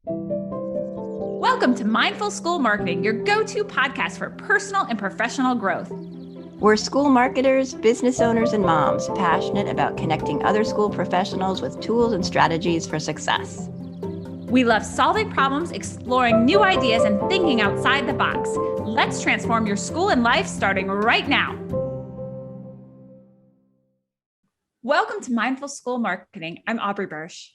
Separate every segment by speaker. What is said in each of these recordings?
Speaker 1: Welcome to Mindful School Marketing, your go-to podcast for personal and professional growth.
Speaker 2: We're school marketers, business owners, and moms passionate about connecting other school professionals with tools and strategies for success.
Speaker 1: We love solving problems, exploring new ideas, and thinking outside the box. Let's transform your school and life starting right now. Welcome to Mindful School Marketing. I'm Aubrey Bursch.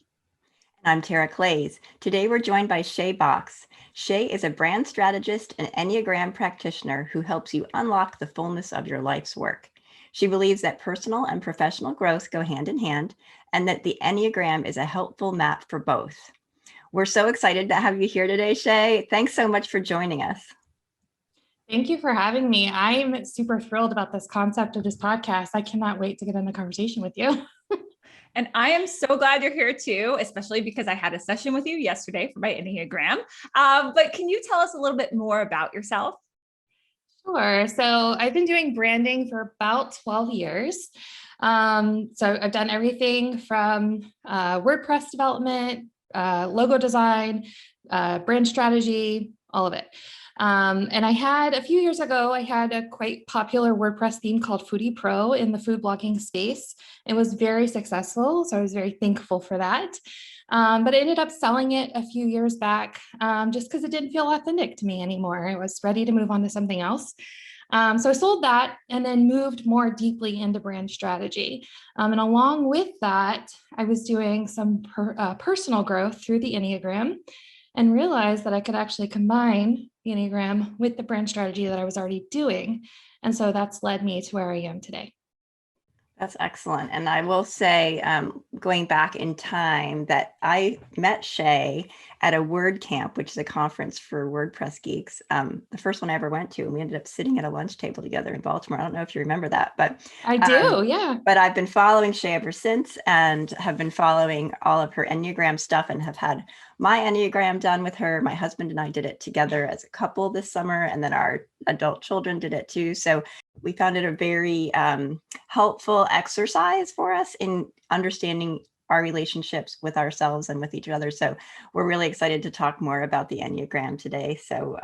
Speaker 2: I'm Tara Claeys. Today we're joined by Shay Bocks. Shay is a brand strategist and Enneagram practitioner who helps you unlock the fullness of your life's work. She believes that personal and professional growth go hand in hand and that the Enneagram is a helpful map for both. We're so excited to have you here today, Shay. Thanks so much for joining us.
Speaker 3: Thank you for having me. I'm super thrilled about this concept of this podcast. I cannot wait to get in the conversation with you.
Speaker 1: And I am so glad you're here too, especially because I had a session with you yesterday for my Enneagram. But can you tell us a little bit more about yourself?
Speaker 3: Sure. So I've been doing branding for about 12 years. So I've done everything from WordPress development, logo design, brand strategy, all of it. And a few years ago, I had a quite popular WordPress theme called Foodie Pro in the food blogging space. It was very successful, so I was very thankful for that. But I ended up selling it a few years back just because it didn't feel authentic to me anymore. I was ready to move on to something else. So I sold that and then moved more deeply into brand strategy. And along with that, I was doing some personal growth through the Enneagram and realized that I could actually combine the Enneagram with the brand strategy that I was already doing. And so that's led me to where I am today.
Speaker 2: That's excellent. And I will say, going back in time, that I met Shay at a Word Camp, which is a conference for WordPress geeks. The first one I ever went to, and we ended up sitting at a lunch table together in Baltimore. I don't know if you remember that, but
Speaker 3: I do, yeah.
Speaker 2: But I've been following Shay ever since and have been following all of her Enneagram stuff and have had my Enneagram done with her. My husband and I did it together as a couple this summer, and then our adult children did it too. So we found it a very helpful exercise for us in understanding our relationships with ourselves and with each other. So we're really excited to talk more about the Enneagram today. So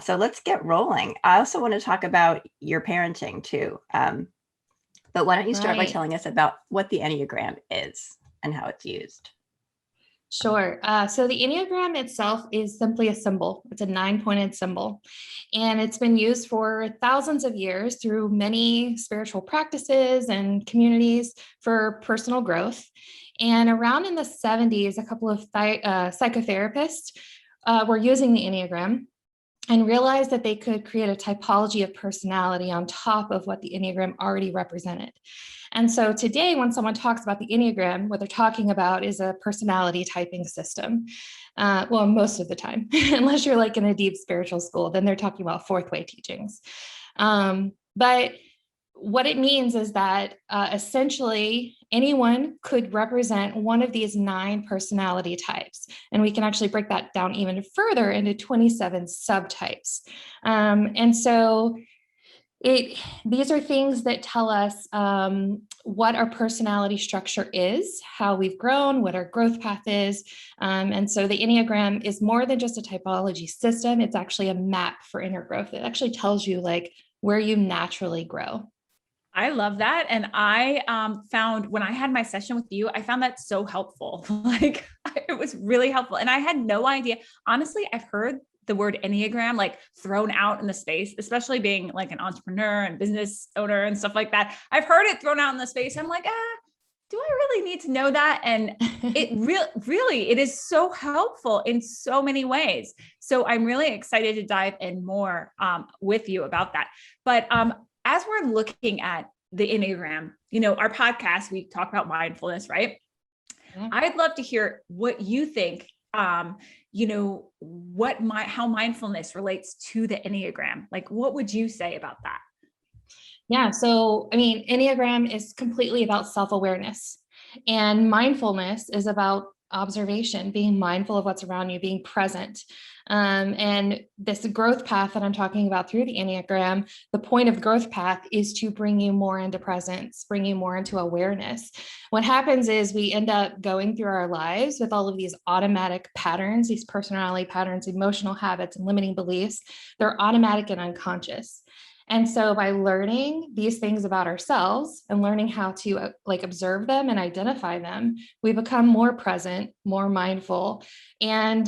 Speaker 2: so let's get rolling. I also want to talk about your parenting too. But why don't you start by telling us about what the Enneagram is and how it's used?
Speaker 3: Sure. So the Enneagram itself is simply a symbol. It's a 9-pointed symbol, and it's been used for thousands of years through many spiritual practices and communities for personal growth. And around in the 70s, a couple of psychotherapists were using the Enneagram and realized that they could create a typology of personality on top of what the Enneagram already represented. And so today, when someone talks about the Enneagram, what they're talking about is a personality typing system. Well, most of the time, unless you're like in a deep spiritual school, then they're talking about fourth way teachings. But what it means is that essentially anyone could represent one of these 9 personality types. And we can actually break that down even further into 27 subtypes. And so these are things that tell us what our personality structure is, how we've grown, what our growth path is. And so the Enneagram is more than just a typology system. It's actually a map for inner growth. It actually tells you like where you naturally grow.
Speaker 1: I love that. And I found when I had my session with you, I found that so helpful. Like it was really helpful. And I had no idea. Honestly, I've heard the word Enneagram like thrown out in the space, especially being like an entrepreneur and business owner and stuff like that. I've heard it thrown out in the space. I'm like, do I really need to know that? And it really, it is so helpful in so many ways. So I'm really excited to dive in more with you about that. But as we're looking at the Enneagram, our podcast, we talk about mindfulness, right? Yeah. I'd love to hear what you think, how mindfulness relates to the Enneagram. Like, what would you say about that?
Speaker 3: Yeah. So, Enneagram is completely about self-awareness, and mindfulness is about observation, being mindful of what's around you, being present. And this growth path that I'm talking about through the Enneagram, the point of the growth path is to bring you more into presence, bring you more into awareness. What happens is we end up going through our lives with all of these automatic patterns, these personality patterns, emotional habits, and limiting beliefs. They're automatic and unconscious. And so by learning these things about ourselves and learning how to observe them and identify them, we become more present, more mindful, and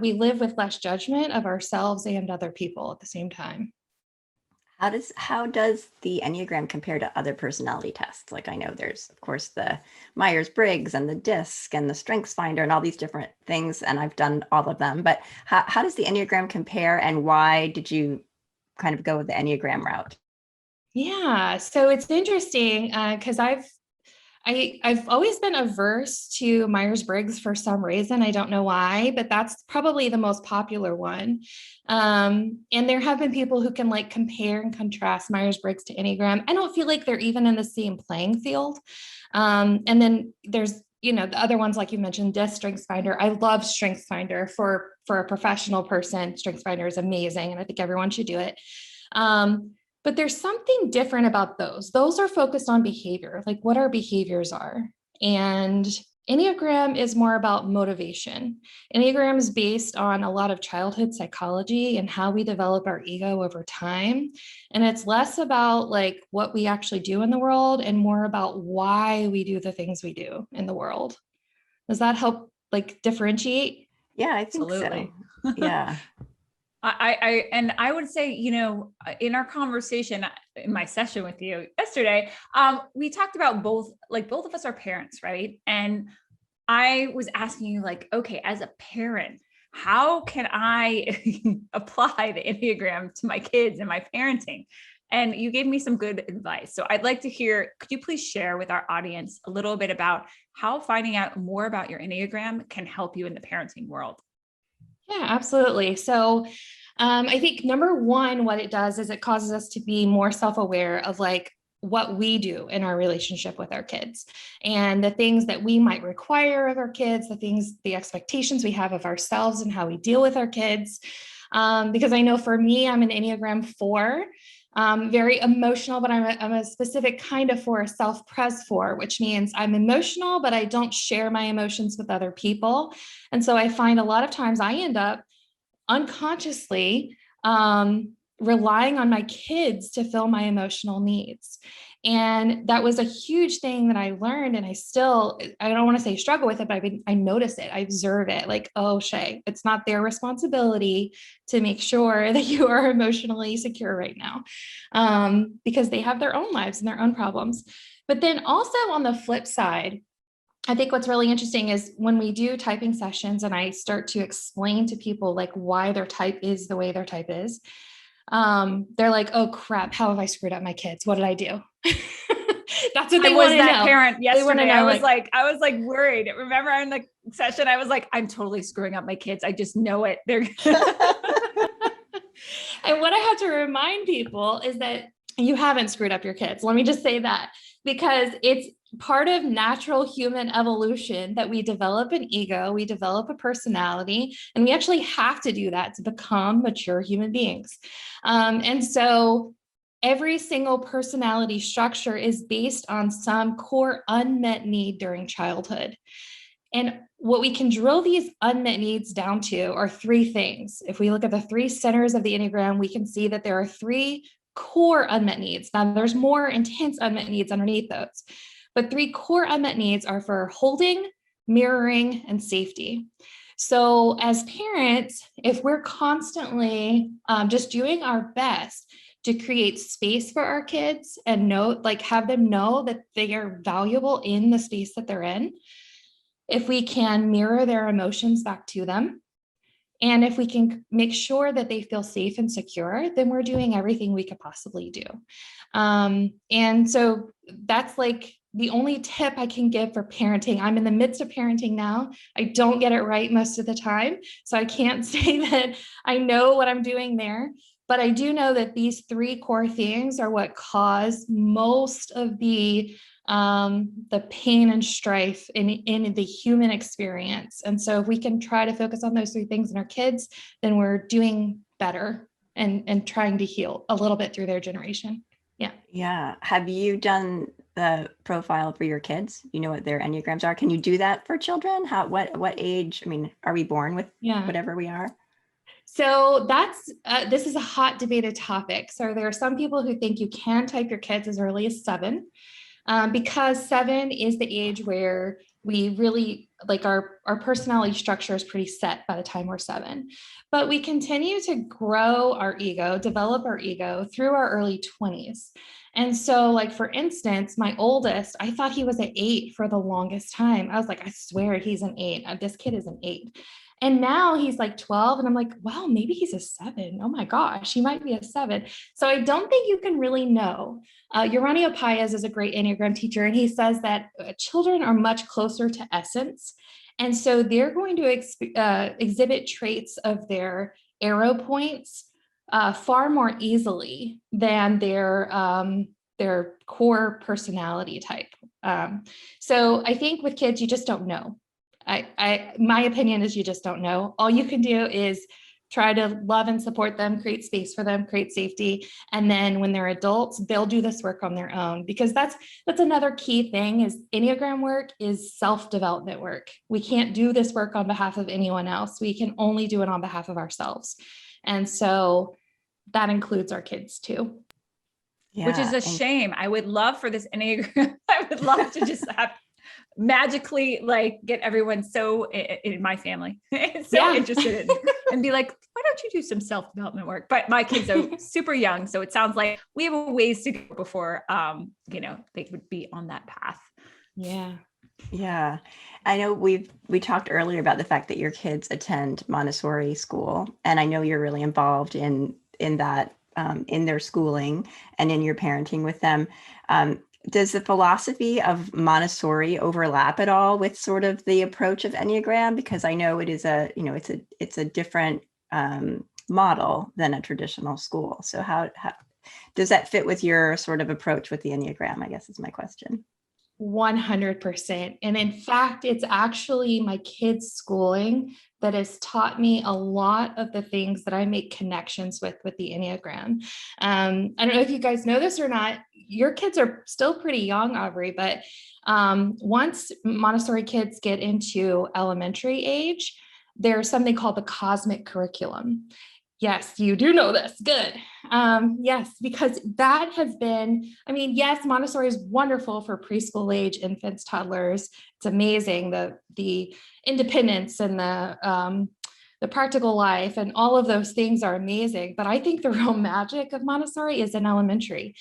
Speaker 3: we live with less judgment of ourselves and other people at the same time.
Speaker 2: How does the Enneagram compare to other personality tests? Like, I know there's, of course, the Myers-Briggs and the DISC and the Strengths Finder and all these different things, and I've done all of them. But how does the Enneagram compare, and why did you kind of go with the Enneagram route?
Speaker 3: Yeah, so it's interesting because I've always been averse to Myers-Briggs for some reason. I don't know why, but that's probably the most popular one. And there have been people who can compare and contrast Myers-Briggs to Enneagram. I don't feel like they're even in the same playing field. And then there's, the other ones, like you mentioned, DISC, Strengths Finder. I love Strengths Finder for a professional person. Strengths Finder is amazing, and I think everyone should do it. But there's something different about those. Those are focused on behavior, like what our behaviors are. And Enneagram is more about motivation. Enneagram is based on a lot of childhood psychology and how we develop our ego over time. And it's less about what we actually do in the world and more about why we do the things we do in the world. Does that help differentiate?
Speaker 2: Yeah, I think
Speaker 1: Absolutely.
Speaker 2: so. Yeah.
Speaker 1: I would say, in our conversation in my session with you yesterday, we talked about both of us are parents, right? And I was asking you okay, as a parent, how can I apply the Enneagram to my kids and my parenting? And you gave me some good advice. So I'd like to hear, could you please share with our audience a little bit about how finding out more about your Enneagram can help you in the parenting world?
Speaker 3: Yeah, absolutely. So I think number one, what it does is it causes us to be more self-aware of what we do in our relationship with our kids and the things that we might require of our kids, the expectations we have of ourselves and how we deal with our kids. Because I know for me, I'm an Enneagram 4. Very emotional, but I'm a specific kind of 4, a self-pres 4, which means I'm emotional, but I don't share my emotions with other people. And so I find a lot of times I end up unconsciously relying on my kids to fill my emotional needs. And that was a huge thing that I learned. And I don't want to say struggle with it, but I notice it. I observe it oh, Shay, it's not their responsibility to make sure that you are emotionally secure right now, because they have their own lives and their own problems. But then also on the flip side, I think what's really interesting is when we do typing sessions and I start to explain to people why their type is the way their type is, they're like, oh crap, how have I screwed up my kids? What did I do? That's what they want to know. I was that
Speaker 1: parent yesterday. I was worried. Remember in the session, I was like, I'm totally screwing up my kids. I just know it. They're
Speaker 3: And what I have to remind people is that you haven't screwed up your kids. Let me just say that, because it's part of natural human evolution that we develop an ego, we develop a personality, and we actually have to do that to become mature human beings. And so every single personality structure is based on some core unmet need during childhood. And what we can drill these unmet needs down to are 3 things. If we look at the 3 centers of the Enneagram, we can see that there are 3 core unmet needs. Now, there's more intense unmet needs underneath those, but 3 core unmet needs are for holding, mirroring, and safety. So as parents, if we're constantly just doing our best to create space for our kids and have them know that they are valuable in the space that they're in, if we can mirror their emotions back to them, and if we can make sure that they feel safe and secure, then we're doing everything we could possibly do. And so that's the only tip I can give for parenting. I'm in the midst of parenting now. I don't get it right most of the time, so I can't say that I know what I'm doing there. But I do know that these 3 core things are what cause most of the the pain and strife in the human experience. And so if we can try to focus on those three things in our kids, then we're doing better and trying to heal a little bit through their generation. Yeah.
Speaker 2: Yeah. Have you done the profile for your kids? You know what their Enneagrams are? Can you do that for children? What age? I mean, are we born with whatever we are?
Speaker 3: So that's, this is a hot debated topic. So there are some people who think you can type your kids as early as 7, because 7 is the age where we really like our personality structure is pretty set by the time we're 7, but we continue to grow our ego, develop our ego through our early 20s. And so like, for instance, my oldest, I thought he was an 8 for the longest time. I was like, I swear he's an 8. This kid is an 8. And now he's like 12 and I'm like, wow, maybe he's a 7. Oh my gosh, he might be a 7. So I don't think you can really know. Uranio Paez is a great Enneagram teacher, and he says that children are much closer to essence. And so they're going to exhibit traits of their arrow points far more easily than their core personality type. So I think with kids, you just don't know. My opinion is you just don't know. All you can do is try to love and support them, create space for them, create safety. And then when they're adults, they'll do this work on their own, because that's another key thing is Enneagram work is self-development work. We can't do this work on behalf of anyone else. We can only do it on behalf of ourselves. And so that includes our kids too.
Speaker 1: Yeah, which is a shame. I would love for this Enneagram. I would love to just have magically like get everyone so in my family interested in and be like, why don't you do some self-development work? But my kids are super young. So it sounds like we have a ways to go before, they would be on that path.
Speaker 3: Yeah.
Speaker 2: Yeah. I know we talked earlier about the fact that your kids attend Montessori school, and I know you're really involved in that, in their schooling and in your parenting with them. Does the philosophy of Montessori overlap at all with sort of the approach of Enneagram? Because I know it is it's a different model than a traditional school. So how does that fit with your sort of approach with the Enneagram, I guess is my question.
Speaker 3: 100%. And in fact, it's actually my kids' schooling that has taught me a lot of the things that I make connections with the Enneagram. I don't know if you guys know this or not. Your kids are still pretty young, Aubrey, but once Montessori kids get into elementary age, there's something called the cosmic curriculum. Yes, you do know this. Good. Yes, because that has been, yes, Montessori is wonderful for preschool age infants, toddlers. It's amazing, the independence and the practical life and all of those things are amazing. But I think the real magic of Montessori is in elementary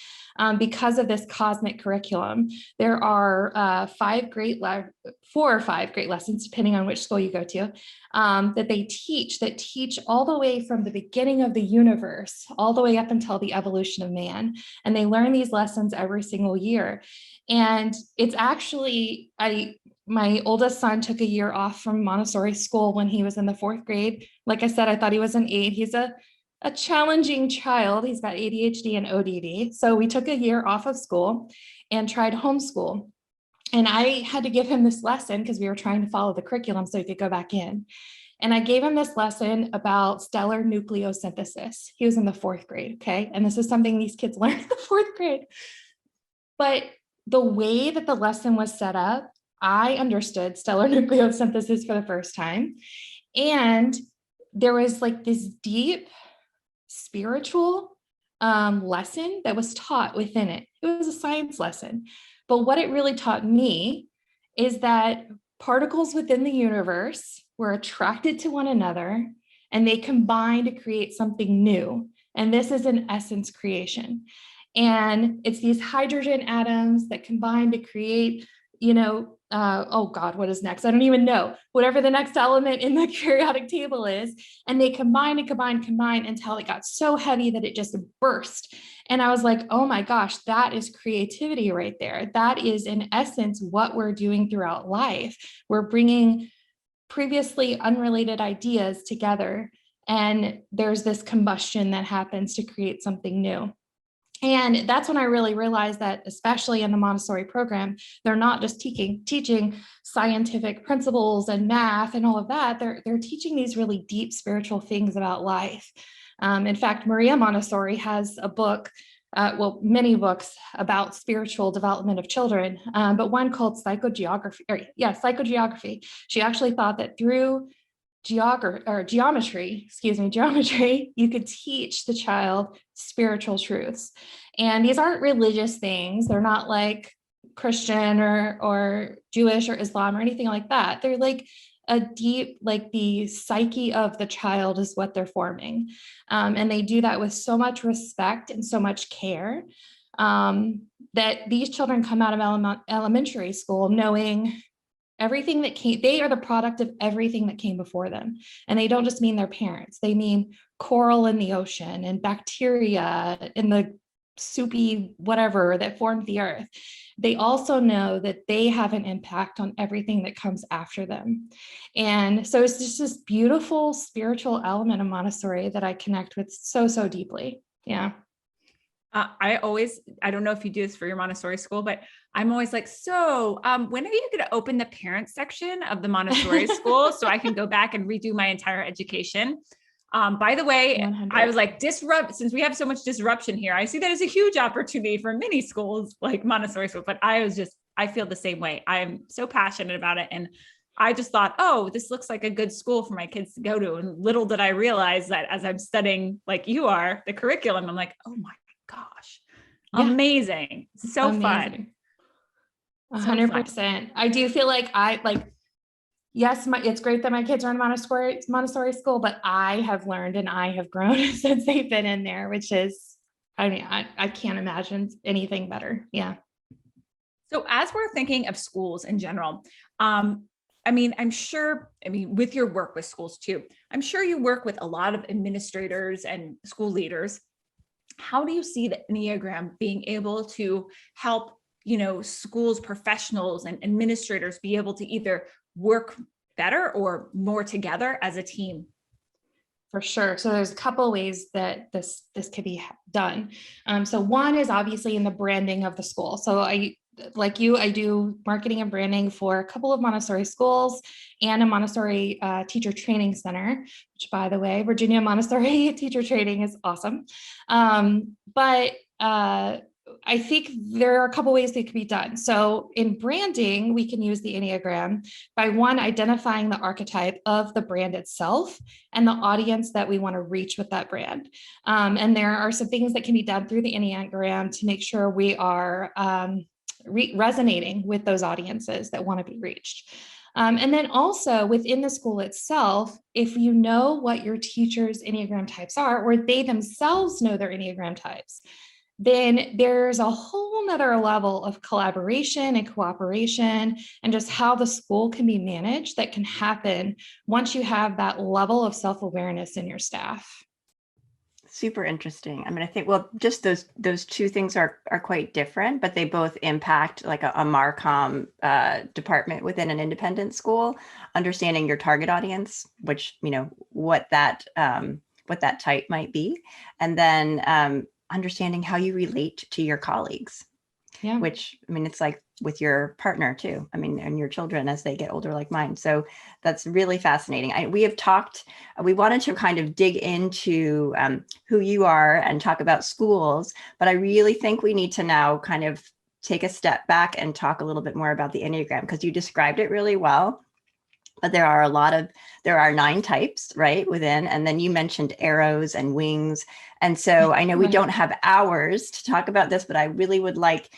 Speaker 3: because of this cosmic curriculum. There are 4 or 5 great lessons, depending on which school you go to, that they teach all the way from the beginning of the universe, all the way up until the evolution of man. And they learn these lessons every single year. And it's actually, my oldest son took a year off from Montessori school when he was in the 4th grade. Like I said, I thought he was an 8. He's a challenging child. He's got ADHD and ODD. So we took a year off of school and tried homeschool. And I had to give him this lesson because we were trying to follow the curriculum so he could go back in. And I gave him this lesson about stellar nucleosynthesis. He was in the 4th grade, okay? And this is something these kids learn in the 4th grade. But the way that the lesson was set up, I understood stellar nucleosynthesis for the first time. And there was like this deep spiritual lesson that was taught within it. It was a science lesson. But what it really taught me is that particles within the universe were attracted to one another and they combine to create something new. And this is an essence creation. And it's these hydrogen atoms that combine to create, oh God, what is next? I don't even know. Whatever the next element in the periodic table is. And they combine and combine until it got so heavy that it just burst. And I was like, oh my gosh, that is creativity right there. That is in essence what we're doing throughout life. We're bringing previously unrelated ideas together. And there's this combustion that happens to create something new. And that's when I really realized that, especially in the Montessori program, they're not just teaching scientific principles and math and all of that. They're teaching these really deep spiritual things about life. In fact, Maria Montessori has a book, many books about spiritual development of children, but one called Psychogeography. She actually thought that through geometry, you could teach the child spiritual truths. And these aren't religious things. They're not like Christian or Jewish or Islam or anything like that. They're like a deep, like the psyche of the child is what they're forming. And they do that with so much respect and so much care, that these children come out of elementary school knowing everything that came. They are the product of everything that came before them. And they don't just mean their parents. They mean coral in the ocean and bacteria in the soupy whatever that formed the earth. They also know that they have an impact on everything that comes after them. And so it's just this beautiful spiritual element of Montessori that I connect with so, so deeply. Yeah.
Speaker 1: I don't know if you do this for your Montessori school, but I'm always like, so when are you going to open the parent section of the Montessori school so I can go back and redo my entire education? By the way,
Speaker 3: 100.
Speaker 1: I was like, since we have so much disruption here, I see that as a huge opportunity for many schools like Montessori school, but I feel the same way. I'm so passionate about it. And I just thought, oh, this looks like a good school for my kids to go to. And little did I realize that as I'm studying, like you are, the curriculum, I'm like, oh my gosh, amazing. So fun.
Speaker 3: 100%. I do feel like yes, it's great that my kids are in Montessori school, but I have learned and I have grown since they've been in there, which is, I can't imagine anything better. Yeah.
Speaker 1: So as we're thinking of schools in general, I'm sure, with your work with schools too, I'm sure you work with a lot of administrators and school leaders. How do you see the Enneagram being able to help, schools, professionals and administrators be able to either work better or more together as a team?
Speaker 3: For sure. So there's a couple of ways that this could be done. So one is obviously in the branding of the school. So I do marketing and branding for a couple of Montessori schools and a Montessori teacher training center, which, by the way, Virginia Montessori teacher training is awesome. But I think there are a couple ways that could be done. So in branding, we can use the Enneagram by one, identifying the archetype of the brand itself and the audience that we want to reach with that brand. And there are some things that can be done through the Enneagram to make sure we are resonating with those audiences that want to be reached. And then also within the school itself, if you know what your teachers' Enneagram types are, or they themselves know their Enneagram types, then there's a whole nother level of collaboration and cooperation and just how the school can be managed that can happen once you have that level of self-awareness in your staff.
Speaker 2: Super interesting. I think, just those two things are quite different, but they both impact like a Marcom department within an independent school, understanding your target audience, which, what that type might be. And then understanding how you relate to your colleagues, which, it's like with your partner too, and your children as they get older, like mine. So that's really fascinating. We wanted to kind of dig into who you are and talk about schools, but I really think we need to now kind of take a step back and talk a little bit more about the Enneagram, because you described it really well. But there are 9 types, right, within, and then you mentioned arrows and wings. And so I know we don't have hours to talk about this, but I really would like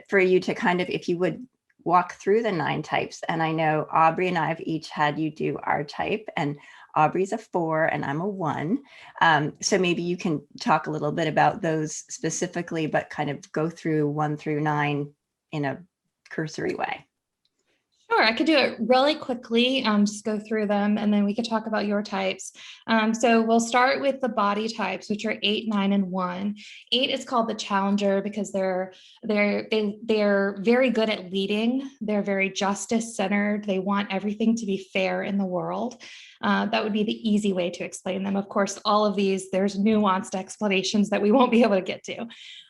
Speaker 2: for you to kind of, if you would walk through the 9 types. And I know Aubrey and I have each had you do our type, and Aubrey's a 4 and I'm a 1. So maybe you can talk a little bit about those specifically, but kind of go through 1 through 9 in a cursory way.
Speaker 3: Sure, I could do it really quickly, just go through them, and then we could talk about your types. So we'll start with the body types, which are 8, 9, and 1. 8 is called the challenger because they're very good at leading. They're very justice centered. They want everything to be fair in the world. That would be the easy way to explain them. Of course, all of these, there's nuanced explanations that we won't be able to get to.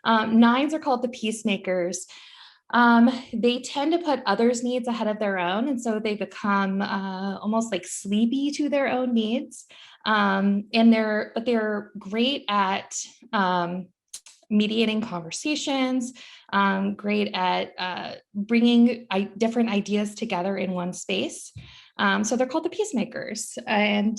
Speaker 3: 9s are called the peacemakers. They tend to put others' needs ahead of their own. And so they become almost like sleepy to their own needs. But they're great at mediating conversations, great at bringing different ideas together in one space. So they're called the peacemakers. And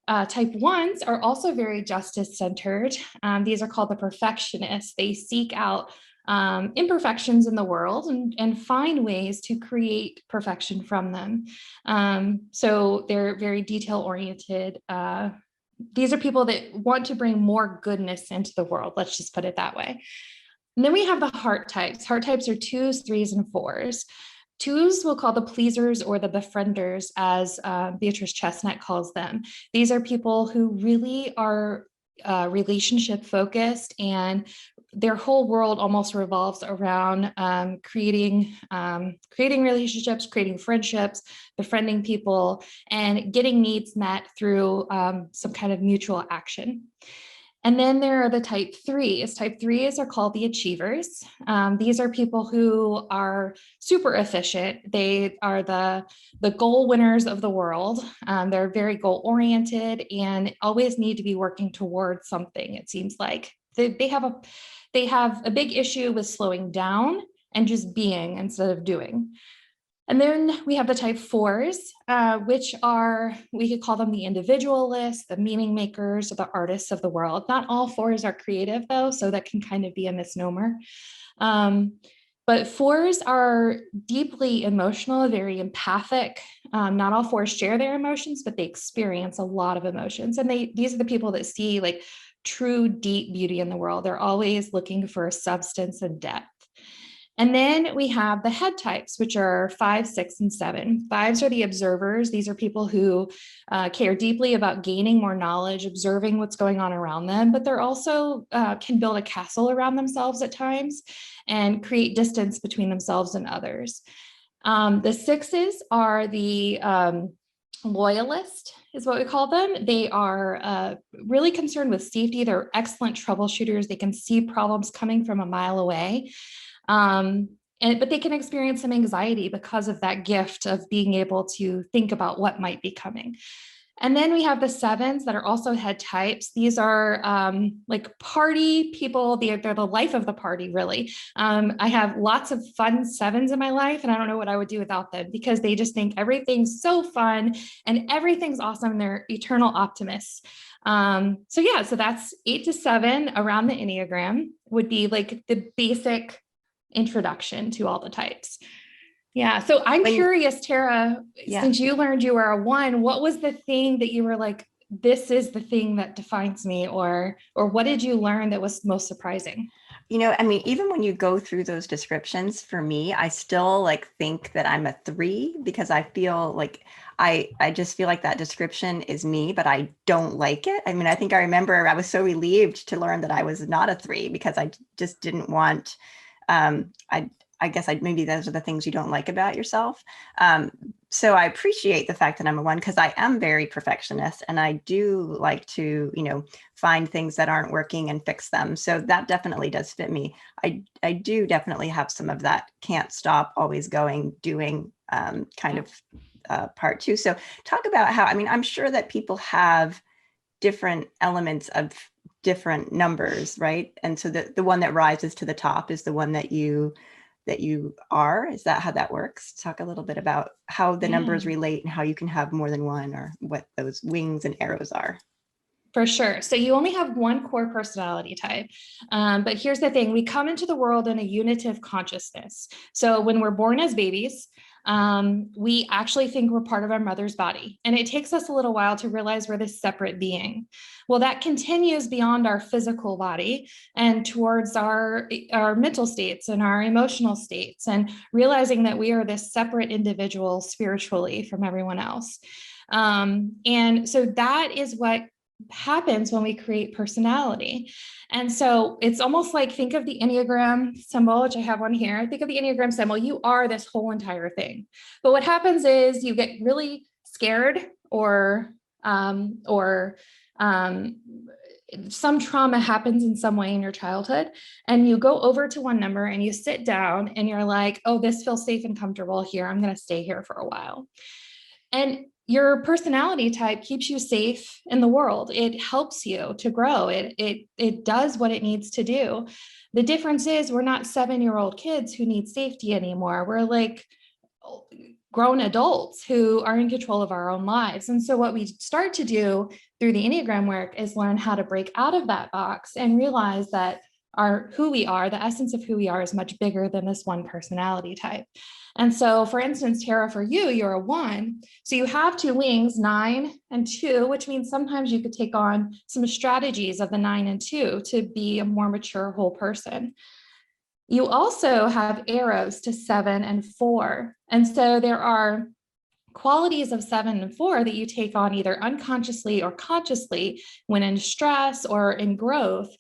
Speaker 3: type 1s are also very justice centered. These are called the perfectionists. They seek out imperfections in the world and find ways to create perfection from them. So they're very detail oriented. These are people that want to bring more goodness into the world. Let's just put it that way. And then we have the heart types. Heart types are 2s, 3s, and 4s. 2s we'll call the pleasers or the befrienders, as Beatrice Chestnut calls them. These are people who really are relationship focused, and their whole world almost revolves around creating relationships, creating friendships, befriending people, and getting needs met through some kind of mutual action. And then there are the type 3s. Type 3s are called the achievers. These are people who are super efficient. They are the goal winners of the world. They're very goal oriented and always need to be working towards something. It seems like they have a big issue with slowing down and just being instead of doing. And then we have the type 4s, which are, we could call them the individualists, the meaning makers, or the artists of the world. Not all 4s are creative though, so that can kind of be a misnomer. But 4s are deeply emotional, very empathic. Not all 4s share their emotions, but they experience a lot of emotions. And these are the people that see like true deep beauty in the world. They're always looking for substance and depth. And then we have the head types, which are 5, 6, and 7. 5s are the observers. These are people who care deeply about gaining more knowledge, observing what's going on around them, but they're also can build a castle around themselves at times and create distance between themselves and others. The 6s are the loyalist, is what we call them. They are really concerned with safety. They're excellent troubleshooters. They can see problems coming from a mile away. But they can experience some anxiety because of that gift of being able to think about what might be coming. And then we have the 7s that are also head types. These are like party people. They're the life of the party, really. I have lots of fun 7s in my life, and I don't know what I would do without them because they just think everything's so fun and everything's awesome. They're eternal optimists. So that's 8 to 7 around the Enneagram would be like the basic introduction to all the types. Yeah. So I'm curious, Tara, since you learned you were a 1, what was the thing that you were like, this is the thing that defines me, or what did you learn that was most surprising?
Speaker 2: Even when you go through those descriptions, for me, I still like think that I'm a 3 because I feel like I just feel like that description is me, but I don't like it. I think I remember I was so relieved to learn that I was not a 3 because I just didn't want, I guess maybe those are the things you don't like about yourself. So I appreciate the fact that I'm a 1 because I am very perfectionist and I do like to, find things that aren't working and fix them. So that definitely does fit me. I do definitely have some of that can't stop, always going, doing kind of part too. So talk about how, I'm sure that people have different elements of different numbers, right? And so the one that rises to the top is the one that you are. Is that how that works? Talk a little bit about how the numbers relate and how you can have more than one, or what those wings and arrows are.
Speaker 3: For sure. So you only have one core personality type. But here's the thing, we come into the world in a unitive consciousness. So when we're born as babies, we actually think we're part of our mother's body. And it takes us a little while to realize we're this separate being. Well, that continues beyond our physical body and towards our mental states and our emotional states, and realizing that we are this separate individual spiritually from everyone else. And so that is what happens when we create personality. And so it's almost like, think of the Enneagram symbol, which I have on here. Think of the Enneagram symbol. You are this whole entire thing. But what happens is you get really scared, or some trauma happens in some way in your childhood, and you go over to one number and you sit down and you're like, oh, this feels safe and comfortable here. I'm going to stay here for a while. And your personality type keeps you safe in the world. It helps you to grow. It does what it needs to do. The difference is we're not 7-year-old kids who need safety anymore. We're like grown adults who are in control of our own lives. And so what we start to do through the Enneagram work is learn how to break out of that box and realize that who we are, the essence of who we are, is much bigger than this one personality type. And so, for instance, Tara, for you, you're a 1. So you have 2 wings, 9 and 2, which means sometimes you could take on some strategies of the 9 and 2 to be a more mature whole person. You also have arrows to 7 and 4. And so there are qualities of 7 and 4 that you take on either unconsciously or consciously when in stress or in growth,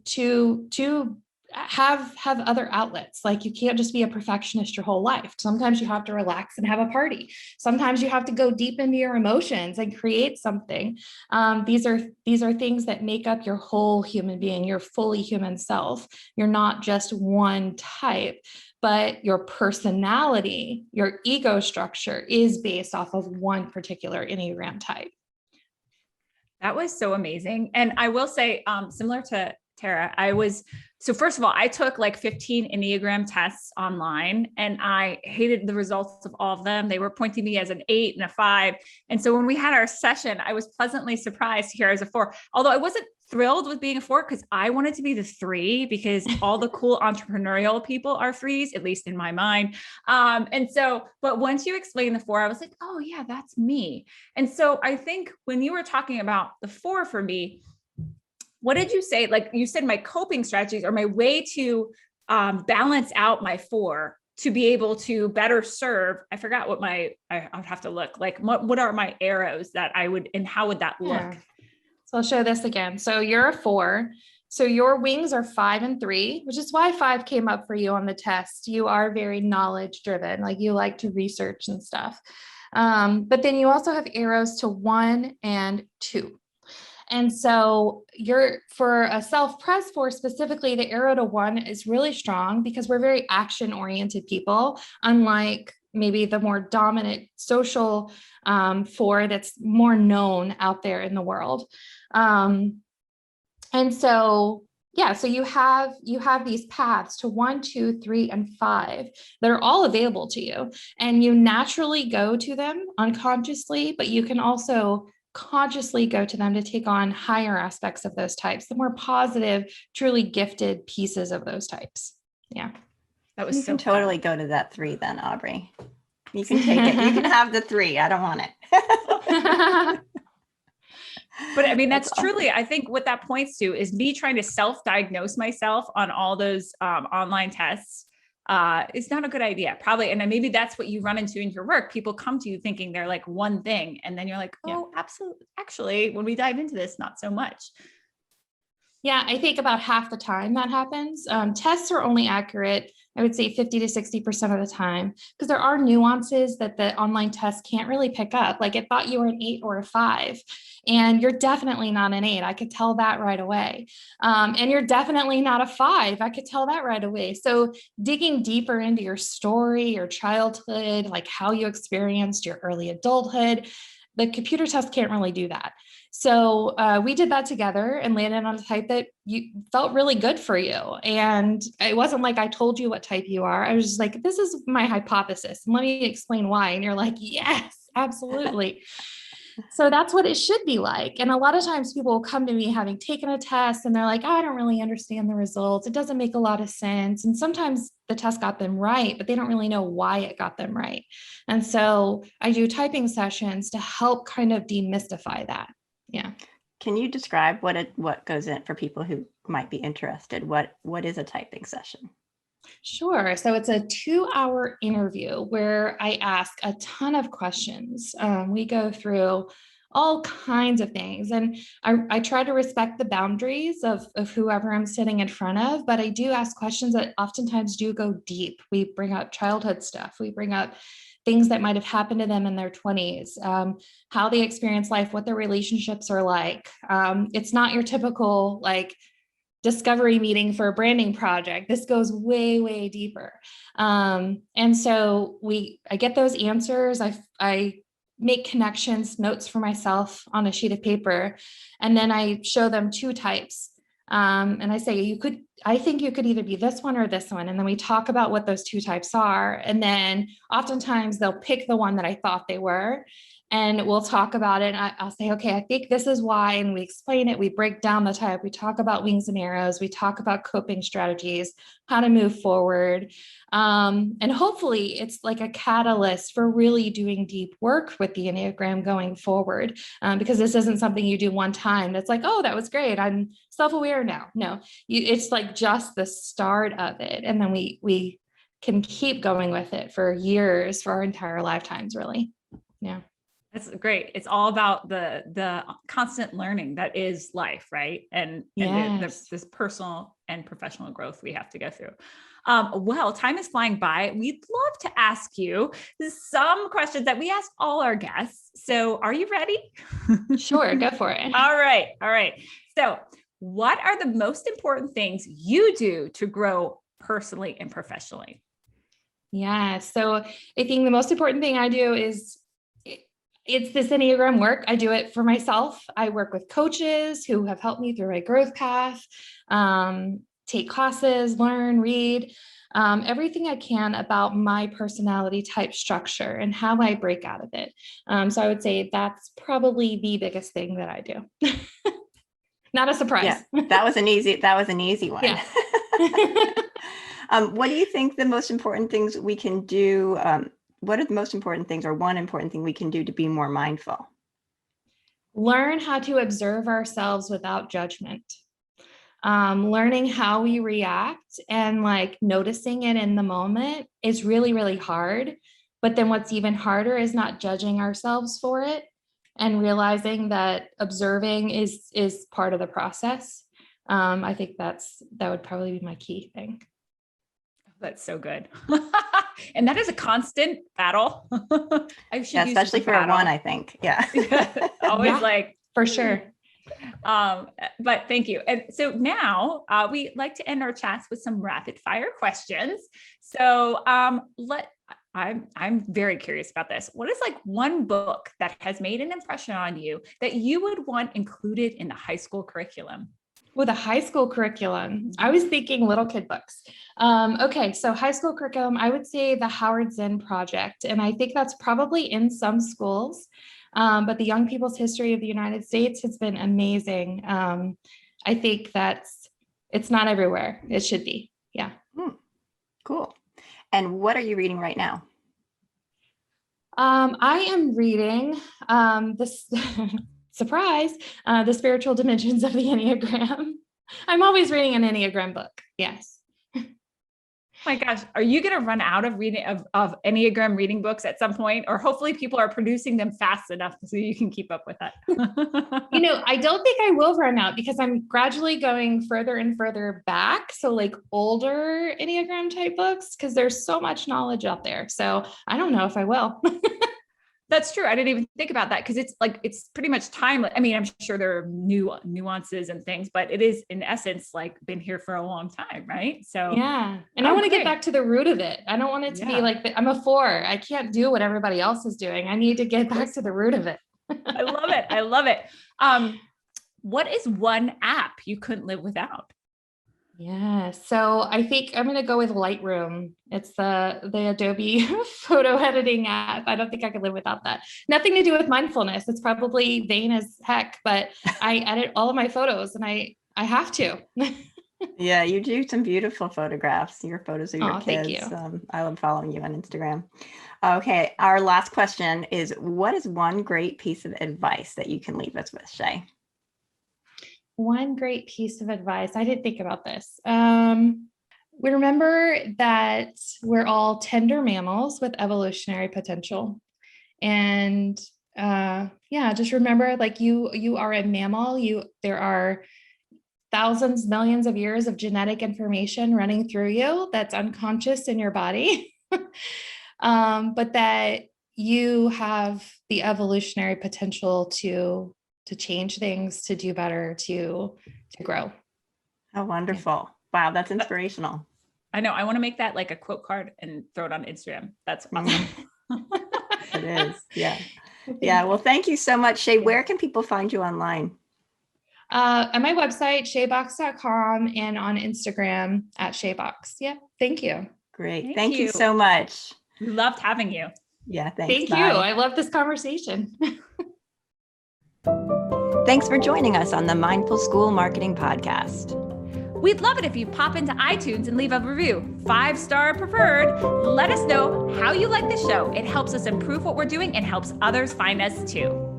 Speaker 3: to have other outlets. Like, you can't just be a perfectionist your whole life. Sometimes you have to relax and have a party. Sometimes you have to go deep into your emotions and create something. These are things that make up your whole human being, your fully human self. You're not just one type, but your personality, your ego structure is based off of one particular Enneagram type.
Speaker 1: That was so amazing. And I will say, similar to Tara, so first of all, I took like 15 Enneagram tests online, and I hated the results of all of them. They were pointing me as an 8 and a 5. And so when we had our session, I was pleasantly surprised to hear as a 4, although I wasn't thrilled with being a 4 because I wanted to be the 3, because all the cool entrepreneurial people are 3s, at least in my mind. But once you explained the 4, I was like, oh yeah, that's me. And so I think when you were talking about the 4 for me, what did you say? Like, you said my coping strategies, or my way to balance out my 4 to be able to better serve. I forgot what I would have to look like. What are my arrows that I would, and how would that look?
Speaker 3: Yeah. So I'll show this again. So you're a 4. So your wings are 5 and 3, which is why 5 came up for you on the test. You are very knowledge driven. Like, you like to research and stuff. But then you also have arrows to 1 and 2. And so for a self-pres 4 specifically, the arrow to 1 is really strong because we're very action-oriented people, unlike maybe the more dominant social 4 that's more known out there in the world. And so, yeah, so you have these paths to 1, 2, 3, and 5 that are all available to you, and you naturally go to them unconsciously, but you can also consciously go to them to take on higher aspects of those types, the more positive, truly gifted pieces of those types. Yeah.
Speaker 2: That was so totally go to that 3 then, Aubrey. You can take it. You can have the 3. I don't want it.
Speaker 1: But I mean, that's truly, I think what that points to is me trying to self-diagnose myself on all those online tests. It's not a good idea, probably. And then maybe that's what you run into in your work. People come to you thinking they're like one thing, and then you're like, oh, yeah, absolutely. Actually, when we dive into this, not so much.
Speaker 3: Yeah, I think about half the time that happens. Tests are only accurate, I would say 50 to 60% of the time, because there are nuances that the online test can't really pick up. Like, it thought you were an 8 or a 5, and you're definitely not an 8. I could tell that right away. And you're definitely not a 5. I could tell that right away. So digging deeper into your story, your childhood, like how you experienced your early adulthood, the computer test can't really do that. So we did that together and landed on a type that you felt really good for you. And it wasn't like I told you what type you are. I was just like, this is my hypothesis, and let me explain why. And you're like, yes, absolutely. So that's what it should be like. And a lot of times people will come to me having taken a test and they're like, I don't really understand the results. It doesn't make a lot of sense. And sometimes the test got them right, but they don't really know why it got them right. And so I do typing sessions to help kind of demystify that. Yeah.
Speaker 2: Can you describe what goes in for people who might be interested? What is a typing session?
Speaker 3: Sure. So it's a 2-hour interview where I ask a ton of questions. We go through all kinds of things. And I try to respect the boundaries of whoever I'm sitting in front of, but I do ask questions that oftentimes do go deep. We bring up childhood stuff. We bring up things that might have happened to them in their 20s, how they experience life, what their relationships are like. It's not your typical like discovery meeting for a branding project. This goes way, way deeper. And so I get those answers. I make connections, notes for myself on a sheet of paper, and then I show them 2 types. And I say, I think you could either be this one or this one. And then we talk about what those 2 types are. And then oftentimes they'll pick the one that I thought they were. And we'll talk about it. And I'll say, okay, I think this is why. And we explain it. We break down the type. We talk about wings and arrows. We talk about coping strategies, how to move forward. And hopefully it's like a catalyst for really doing deep work with the Enneagram going forward. Because this isn't something you do one time. That's like, oh, that was great. I'm self-aware now. No, it's like just the start of it. And then we can keep going with it for years, for our entire lifetimes, really. Yeah.
Speaker 1: That's great. It's all about the constant learning that is life, right? And
Speaker 3: Yes.
Speaker 1: this personal and professional growth we have to go through. Well, time is flying by. We'd love to ask you some questions that we ask all our guests. So are you ready?
Speaker 3: Sure, go for it.
Speaker 1: All right. So what are the most important things you do to grow personally and professionally?
Speaker 3: Yeah. So I think the most important thing I do is it's this Enneagram work. I do it for myself. I work with coaches who have helped me through my growth path, take classes, learn, read, everything I can about my personality type structure and how I break out of it. So I would say that's probably the biggest thing that I do. Not a surprise.
Speaker 2: Yeah, that was an easy one.
Speaker 3: Yeah.
Speaker 2: What do you think the most important things we can do? What are the most important things, or one important thing we can do to be more mindful?
Speaker 3: Learn how to observe ourselves without judgment. Learning how we react and like noticing it in the moment is really, really hard. But then what's even harder is not judging ourselves for it and realizing that observing is part of the process. I think that would probably be my key thing.
Speaker 1: That's so good. And that is a constant battle.
Speaker 2: Especially for a 1, I think. Yeah.
Speaker 1: Always like,
Speaker 3: for sure.
Speaker 1: But thank you. And so now we like to end our chats with some rapid fire questions. So I'm very curious about this. What is like one book that has made an impression on you that you would want included in the high school curriculum?
Speaker 3: With a high school curriculum, I was thinking little kid books. Okay, so high school curriculum, I would say the Howard Zinn Project. And I think that's probably in some schools, but the Young People's History of the United States has been amazing. I think it's not everywhere. It should be. Yeah.
Speaker 2: Cool. And what are you reading right now?
Speaker 3: I am reading this. Surprise, the spiritual dimensions of the Enneagram. I'm always reading an Enneagram book. Yes.
Speaker 1: Oh my gosh. Are you going to run out of reading of Enneagram reading books at some point, or hopefully people are producing them fast enough so you can keep up with that?
Speaker 3: I don't think I will run out because I'm gradually going further and further back. So like older Enneagram type books, because there's so much knowledge out there. So I don't know if I will.
Speaker 1: That's true. I didn't even think about that because it's pretty much timeless. I mean, I'm sure there are new nuances and things, but it is in essence like been here for a long time, right? So
Speaker 3: yeah. And I want to get back to the root of it. I don't want it to be like I'm a 4. I can't do what everybody else is doing. I need to get back to the root of it.
Speaker 1: I love it. I love it. What is one app you couldn't live without?
Speaker 3: Yeah. So I think I'm going to go with Lightroom. It's the Adobe photo editing app. I don't think I could live without that. Nothing to do with mindfulness. It's probably vain as heck, but I edit all of my photos and I have to.
Speaker 2: Yeah, you do some beautiful photographs, your photos of your
Speaker 3: Oh, thank
Speaker 2: kids.
Speaker 3: you.
Speaker 2: I love following you on Instagram. Okay, our last question is, what is one great piece of advice that you can leave us with, Shay?
Speaker 3: One great piece of advice. I didn't think about this. We remember that we're all tender mammals with evolutionary potential. And yeah, just remember, like you are a mammal. There are thousands, millions of years of genetic information running through you that's unconscious in your body. But that you have the evolutionary potential to change things, to do better, to grow.
Speaker 2: Oh, wonderful. Wow, that's inspirational.
Speaker 1: I know. I want to make that like a quote card and throw it on Instagram. That's awesome.
Speaker 2: It is. Yeah. Yeah. Well, thank you so much, Shay. Where can people find you online?
Speaker 3: On my website, shaybocks.com, and on Instagram at Shay Bocks. Yep. Thank you.
Speaker 2: Great. Thank you so much.
Speaker 1: We loved having you.
Speaker 2: Yeah. Thanks.
Speaker 3: Thank you. I love this conversation.
Speaker 2: Thanks for joining us on the Mindful School Marketing Podcast.
Speaker 1: We'd love it if you pop into iTunes and leave a review, 5-star preferred. Let us know how you like the show. It helps us improve what we're doing and helps others find us too.